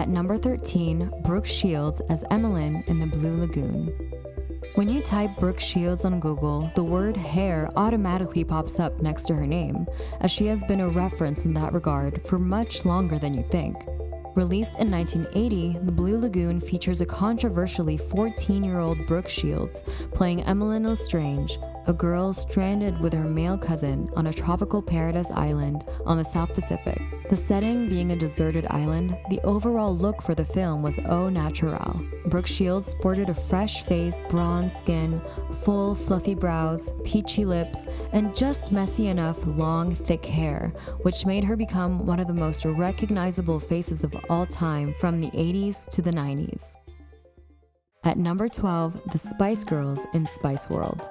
At number 13, Brooke Shields as Emmeline in The Blue Lagoon. When you type Brooke Shields on Google, the word hair automatically pops up next to her name, as she has been a reference in that regard for much longer than you think. Released in 1980, The Blue Lagoon features a controversially 14-year-old Brooke Shields playing Emmeline Lestrange, a girl stranded with her male cousin on a tropical paradise island on the South Pacific. The setting being a deserted island, the overall look for the film was au naturel. Brooke Shields sported a fresh face, bronze skin, full fluffy brows, peachy lips, and just messy enough long, thick hair, which made her become one of the most recognizable faces of all time from the 80s to the 90s. At number 12, the Spice Girls in Spice World.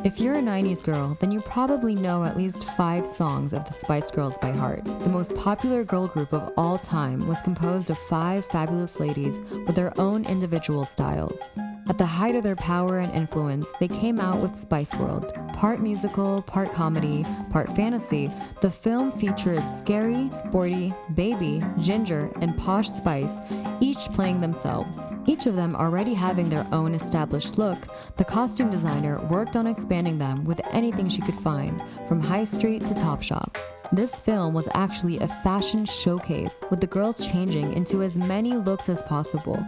If you're a 90s girl, then you probably know at least 5 songs of the Spice Girls by heart. The most popular girl group of all time was composed of 5 fabulous ladies with their own individual styles. At the height of their power and influence, they came out with Spice World. Part musical, part comedy, part fantasy, the film featured Scary, Sporty, Baby, Ginger, and Posh Spice, each playing themselves. Each of them already having their own established look, the costume designer worked on expanding them with anything she could find, from high street to Topshop. This film was actually a fashion showcase, with the girls changing into as many looks as possible.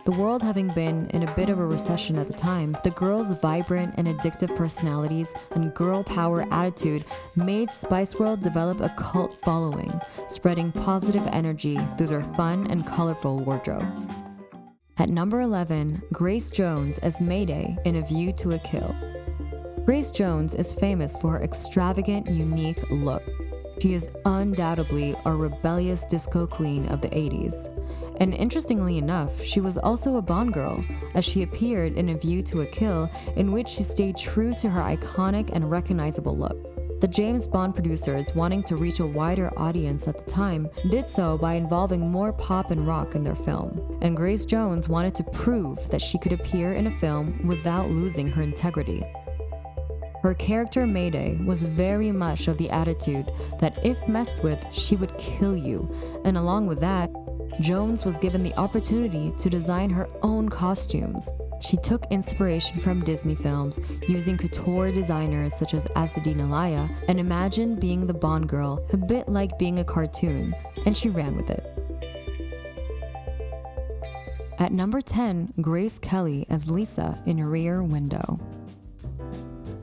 The world having been in a bit of a recession at the time, the girls' vibrant and addictive personalities and girl power attitude made Spice World develop a cult following, spreading positive energy through their fun and colorful wardrobe. At number 11, Grace Jones as Mayday in A View to a Kill. Grace Jones is famous for her extravagant, unique look. She is undoubtedly a rebellious disco queen of the 80s. And interestingly enough, she was also a Bond girl, as she appeared in A View to a Kill, in which she stayed true to her iconic and recognizable look. The James Bond producers, wanting to reach a wider audience at the time, did so by involving more pop and rock in their film. And Grace Jones wanted to prove that she could appear in a film without losing her integrity. Her character Mayday was very much of the attitude that if messed with, she would kill you, and along with that, Jones was given the opportunity to design her own costumes. She took inspiration from Disney films, using couture designers such as Azzedine Alaïa, and imagined being the Bond girl, a bit like being a cartoon, and she ran with it. At number 10, Grace Kelly as Lisa in Rear Window.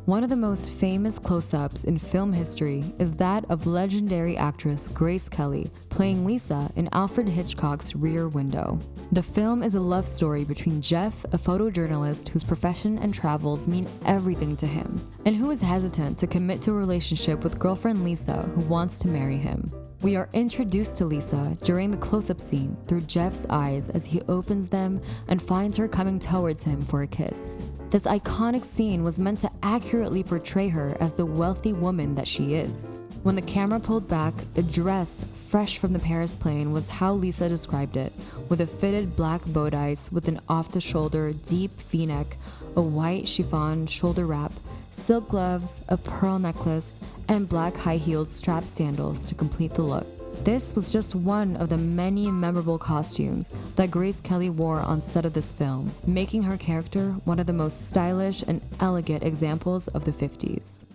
One of the most famous close-ups in film history is that of legendary actress Grace Kelly playing Lisa in Alfred Hitchcock's Rear Window. The film is a love story between Jeff, a photojournalist whose profession and travels mean everything to him, and who is hesitant to commit to a relationship with girlfriend Lisa, who wants to marry him. We are introduced to Lisa during the close-up scene through Jeff's eyes as he opens them and finds her coming towards him for a kiss. This iconic scene was meant to accurately portray her as the wealthy woman that she is. When the camera pulled back, a dress fresh from the Paris plane was how Lisa described it, with a fitted black bow ties with an off-the-shoulder deep V-neck, a white chiffon shoulder wrap, silk gloves, a pearl necklace, and black high-heeled strapped sandals to complete the look. This was just one of the many memorable costumes that Grace Kelly wore on set of this film, making her character one of the most stylish and elegant examples of the 50s.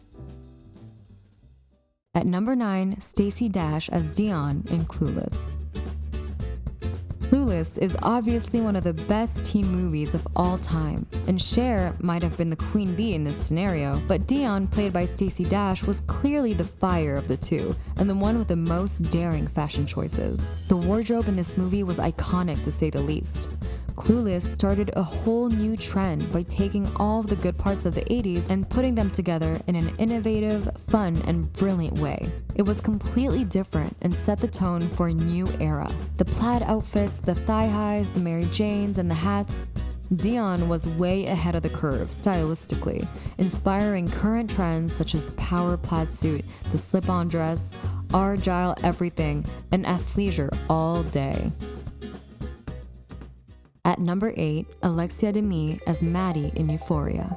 At number 9, Stacey Dash as Dionne in Clueless. Clueless is obviously one of the best teen movies of all time, and Cher might have been the queen bee in this scenario, but Dionne, played by Stacey Dash, was clearly the fire of the two, and the one with the most daring fashion choices. The wardrobe in this movie was iconic to say the least. Clueless started a whole new trend by taking all of the good parts of the 80s and putting them together in an innovative, fun, and brilliant way. It was completely different and set the tone for a new era. The plaid outfits, the thigh highs, the Mary Janes, and the hats. Dionne was way ahead of the curve stylistically, inspiring current trends such as the power plaid suit, the slip-on dress, argyle everything, and athleisure all day. At number 8, Alexia Demi as Maddy in Euphoria.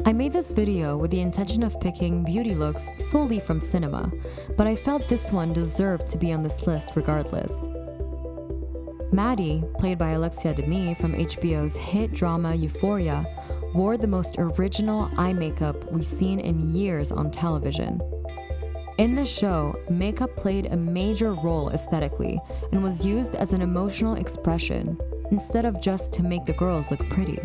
I made this video with the intention of picking beauty looks solely from cinema, but I felt this one deserved to be on this list regardless. Maddy, played by Alexia Demi from HBO's hit drama Euphoria, wore the most original eye makeup we've seen in years on television. In the show, makeup played a major role aesthetically and was used as an emotional expression instead of just to make the girls look pretty.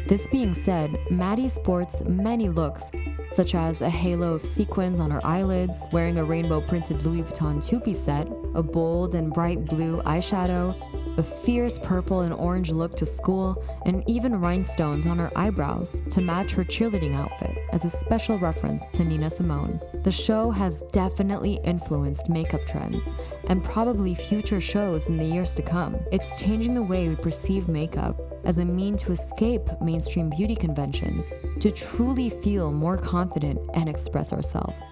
This being said, Maddy sports many looks, such as a halo of sequins on her eyelids, wearing a rainbow-printed Louis Vuitton two-piece set, a bold and bright blue eyeshadow, a fierce purple and orange look to school, and even rhinestones on her eyebrows to match her cheerleading outfit as a special reference to Nina Simone. The show has definitely influenced makeup trends and probably future shows in the years to come. It's changing the way we perceive makeup as a mean to escape mainstream beauty conventions, to truly feel more confident and express ourselves.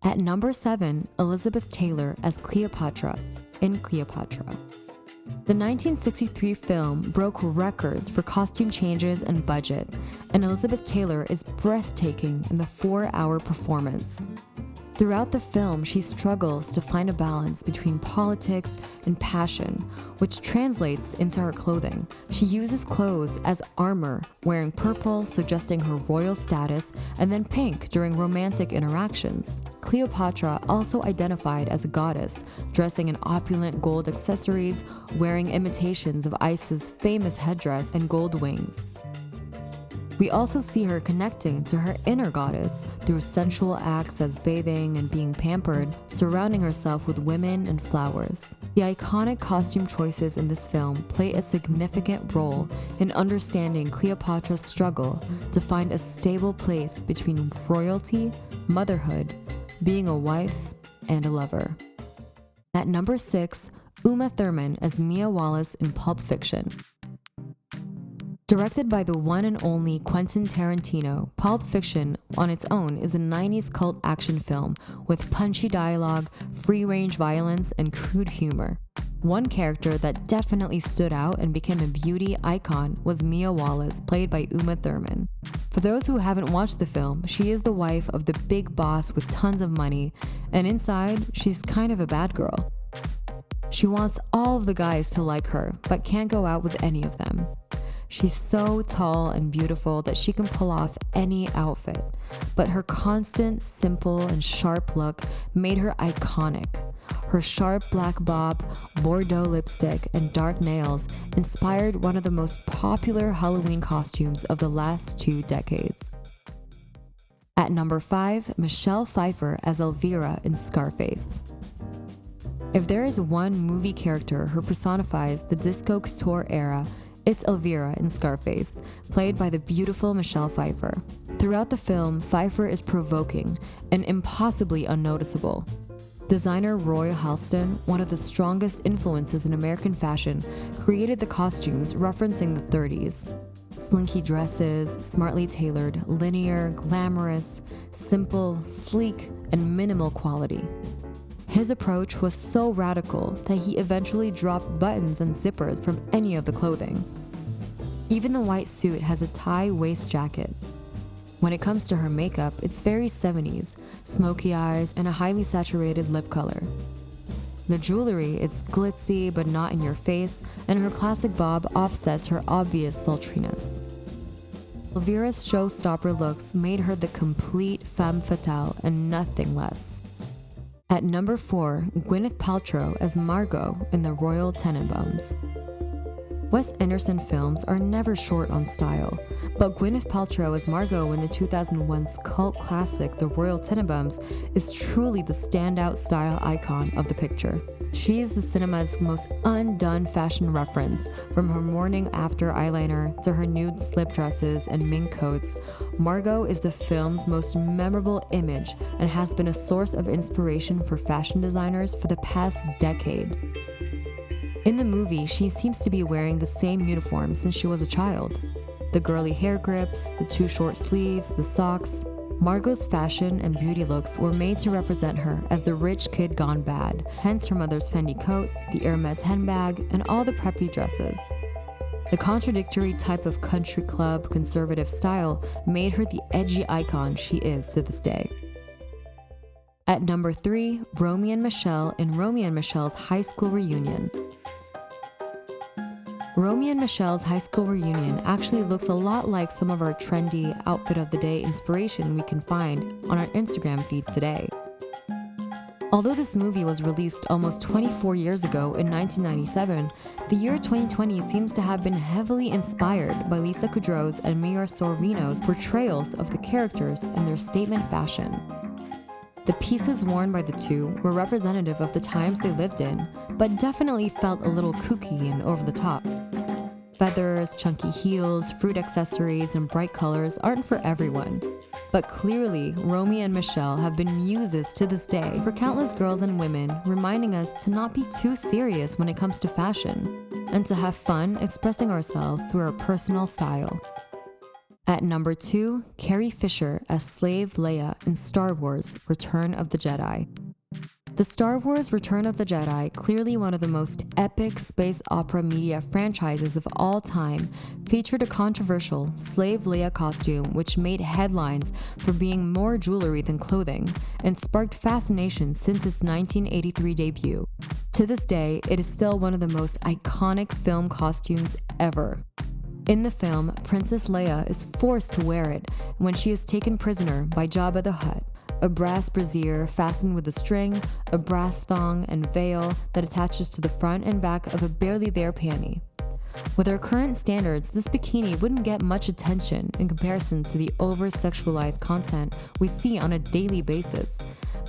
At number 7, Elizabeth Taylor as Cleopatra in Cleopatra. The 1963 film broke records for costume changes and budget, and Elizabeth Taylor is breathtaking in the 4-hour performance. Throughout the film, she struggles to find a balance between politics and passion, which translates into her clothing. She uses clothes as armor, wearing purple, suggesting her royal status, and then pink during romantic interactions. Cleopatra also identified as a goddess, dressing in opulent gold accessories, wearing imitations of Isis' famous headdress and gold wings. We also see her connecting to her inner goddess through sensual acts as bathing and being pampered, surrounding herself with women and flowers. The iconic costume choices in this film play a significant role in understanding Cleopatra's struggle to find a stable place between royalty, motherhood, being a wife, and a lover. At number 6, Uma Thurman as Mia Wallace in Pulp Fiction. Directed by the one and only Quentin Tarantino, Pulp Fiction on its own is a 90s cult action film with punchy dialogue, free-range violence, and crude humor. One character that definitely stood out and became a beauty icon was Mia Wallace, played by Uma Thurman. For those who haven't watched the film, she is the wife of the big boss with tons of money, and inside, she's kind of a bad girl. She wants all of the guys to like her, but can't go out with any of them. She's so tall and beautiful that she can pull off any outfit, but her constant, simple, and sharp look made her iconic. Her sharp black bob, Bordeaux lipstick, and dark nails inspired one of the most popular Halloween costumes of the last 2 decades. At number 5, Michele Pfeiffer as Elvira in Scarface. If there is one movie character who personifies the disco couture era, it's Elvira in Scarface, played by the beautiful Michele Pfeiffer. Throughout the film, Pfeiffer is provoking and impossibly unnoticeable. Designer Roy Halston, one of the strongest influences in American fashion, created the costumes referencing the 30s. Slinky dresses, smartly tailored, linear, glamorous, simple, sleek, and minimal quality. His approach was so radical that he eventually dropped buttons and zippers from any of the clothing. Even the white suit has a tie waist jacket. When it comes to her makeup, it's very 70s, smoky eyes and a highly saturated lip color. The jewelry is glitzy but not in your face, and her classic bob offsets her obvious sultriness. Elvira's showstopper looks made her the complete femme fatale and nothing less. At number 4, Gwyneth Paltrow as Margot in The Royal Tenenbaums. Wes Anderson films are never short on style, but Gwyneth Paltrow as Margot in the 2001's cult classic The Royal Tenenbaums is truly the standout style icon of the picture. She is the cinema's most undone fashion reference, from her morning after eyeliner to her nude slip dresses and mink coats. Margot is the film's most memorable image and has been a source of inspiration for fashion designers for the past decade. In the movie, she seems to be wearing the same uniform since she was a child. The girly hair grips, the too short sleeves, the socks. Margot's fashion and beauty looks were made to represent her as the rich kid gone bad, hence her mother's Fendi coat, the Hermes handbag, and all the preppy dresses. The contradictory type of country club conservative style made her the edgy icon she is to this day. At number 3, Romy and Michele in Romy and Michele's High School Reunion. Romy and Michele's high school reunion actually looks a lot like some of our trendy outfit of the day inspiration we can find on our Instagram feed today. Although this movie was released almost 24 years ago in 1997, the year 2020 seems to have been heavily inspired by Lisa Kudrow's and Mira Sorvino's portrayals of the characters in their statement fashion. The pieces worn by the two were representative of the times they lived in, but definitely felt a little kooky and over the top. Feathers, chunky heels, fruit accessories, and bright colors aren't for everyone. But clearly, Romy and Michele have been muses to this day for countless girls and women, reminding us to not be too serious when it comes to fashion, and to have fun expressing ourselves through our personal style. At number 2, Carrie Fisher as slave Leia in Star Wars: Return of the Jedi. The Star Wars Return of the Jedi, clearly one of the most epic space opera media franchises of all time, featured a controversial slave Leia costume which made headlines for being more jewelry than clothing and sparked fascination since its 1983 debut. To this day, it is still one of the most iconic film costumes ever. In the film, Princess Leia is forced to wear it when she is taken prisoner by Jabba the Hutt. A brass brassiere fastened with a string, a brass thong and veil that attaches to the front and back of a barely there panty. With our current standards, this bikini wouldn't get much attention in comparison to the over-sexualized content we see on a daily basis.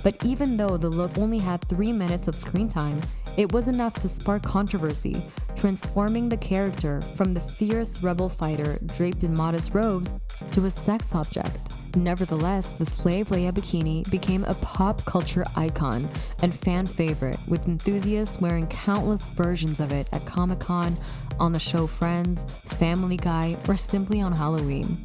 But even though the look only had 3 minutes of screen time, it was enough to spark controversy, transforming the character from the fierce rebel fighter draped in modest robes to a sex object. Nevertheless, the slave Leia bikini became a pop culture icon and fan favorite, with enthusiasts wearing countless versions of it at Comic-Con, on the show Friends, Family Guy, or simply on Halloween.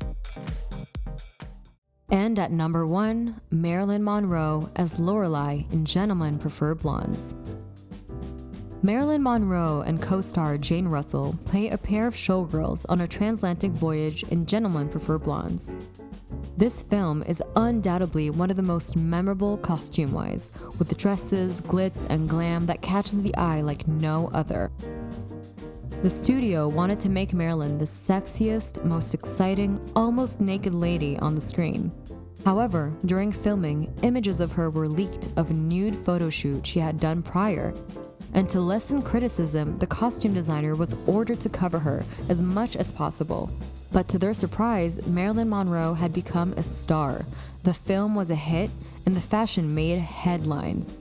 And at number 1, Marilyn Monroe as Lorelei in Gentlemen Prefer Blondes. Marilyn Monroe and co-star Jane Russell play a pair of showgirls on a transatlantic voyage in Gentlemen Prefer Blondes. This film is undoubtedly one of the most memorable costume-wise, with the dresses, glitz, and glam that catches the eye like no other. The studio wanted to make Marilyn the sexiest, most exciting, almost naked lady on the screen. However, during filming, images of her were leaked of a nude photo shoot she had done prior, and to lessen criticism, the costume designer was ordered to cover her as much as possible. But to their surprise, Marilyn Monroe had become a star. The film was a hit, and the fashion made headlines.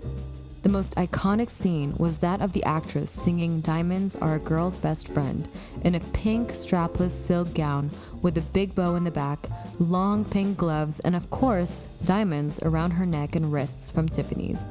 The most iconic scene was that of the actress singing "Diamonds Are a Girl's Best Friend" in a pink strapless silk gown with a big bow in the back, long pink gloves, and of course, diamonds around her neck and wrists from Tiffany's.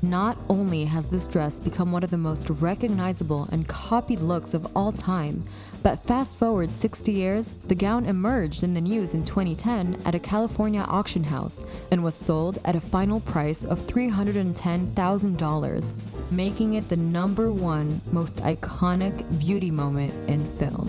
Not only has this dress become one of the most recognizable and copied looks of all time, but fast forward 60 years, the gown emerged in the news in 2010 at a California auction house and was sold at a final price of $310,000, making it the #1 most iconic beauty moment in film.